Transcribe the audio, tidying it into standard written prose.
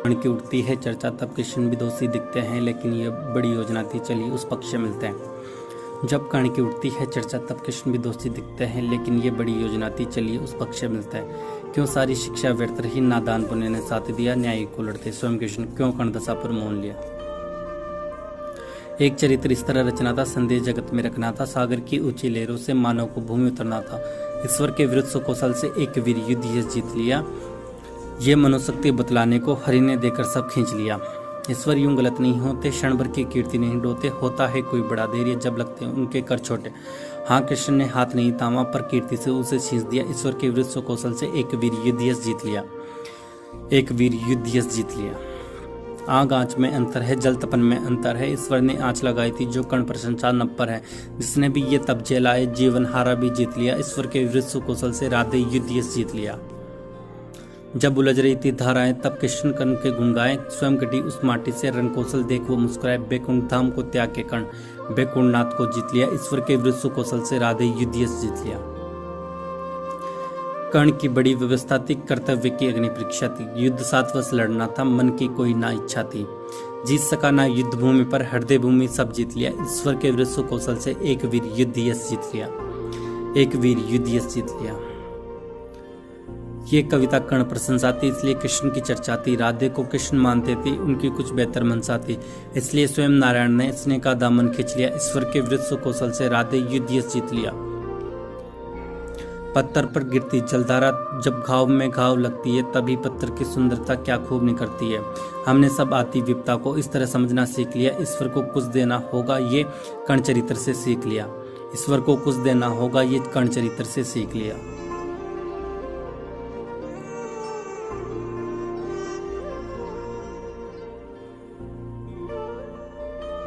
कर्ण की उठती है चर्चा, तब कृष्ण भी दोषी दिखते हैं, लेकिन ये बड़ी योजना थी, चलिए उस पक्ष से मिलते हैं। जब कर्ण की उठती है चर्चा, तब कृष्ण भी दोषी दिखते हैं, लेकिन ये बड़ी योजना थी, चलिए उस पक्ष से मिलते हैं। क्यों सारी शिक्षा व्यर्थ रही, नादान पुण्य ने साथ दिया, न्यायी को लड़ते स्वयं कृष्ण, क्यों कर्ण दशा पर मोह लिया। एक चरित्र इस तरह रचना था, संदेश जगत में रखना था, सागर की ऊंची लहरों से मानव को भूमि उतरना था, ईश्वर के विरुद्ध सुकौशल से एक वीर युद्ध जीत लिया, ये मनोशक्ति बतलाने को हरि ने देकर सब खींच लिया। ईश्वर यूं गलत नहीं होते, क्षण भर की कीर्ति नहीं डोते, होता है कोई बड़ा देर जब लगते हैं उनके कर छोटे। हाँ, कृष्ण ने हाथ नहीं थामा, पर कीर्ति से उसे छींच दिया, ईश्वर के विरुद्ध सुकौशल से एक वीर युद्ध जीत लिया, एक वीर युद्ध जीत लिया। आग आंच में अंतर है, जल तपन में अंतर है, ईश्वर ने आंच लगाई थी जो कर्ण प्रशंसा नप्पर है, जिसने भी ये तप झेलाए जीवन हारा भी जीत लिया, ईश्वर के विरुद्ध सुकौशल से राधे युद्ध जीत लिया। जब उलझ रही थी धाराएं, तब कृष्ण कर्ण के गुण गाए, स्वयं कटी उस माटी से रण कौशल देख वो मुस्कुराए, बैकुंठ धाम को त्याग के कर्ण बैकुंठनाथ को जीत लिया, ईश्वर के विरुद्ध सुकौशल से राधे युद्ध जीत लिया। कर्ण की बड़ी व्यवस्था थी, कर्तव्य की अग्नि परीक्षा थी, युद्ध 7 वर्ष लड़ना था, मन की कोई ना इच्छा थी, जीत सका ना युद्ध भूमि पर, हृदय भूमि सब जीत लिया, ईश्वर के विरुद्ध सुकौशल से एक वीर युद्ध जीत लिया, एक वीर युद्ध जीत लिया। ये कविता कर्ण प्रशंसा थी, इसलिए कृष्ण की चर्चा थी, राधे को कृष्ण मानते थे, उनकी कुछ बेहतर मनसा थी, इसलिए स्वयं नारायण ने स्नेह का दामन खींच लिया, ईश्वर के विरुद्ध सुकौशल से राधे युद्ध जीत लिया। पत्थर पर गिरती जलधारा, जब घाव में घाव लगती है, तभी पत्थर की सुंदरता क्या खूब निखरती है। हमने सब आती विपदा को इस तरह समझना सीख लिया, ईश्वर को कुछ देना होगा, ये कर्ण चरित्र से सीख लिया, ईश्वर को कुछ देना होगा, ये कर्ण चरित्र से सीख लिया।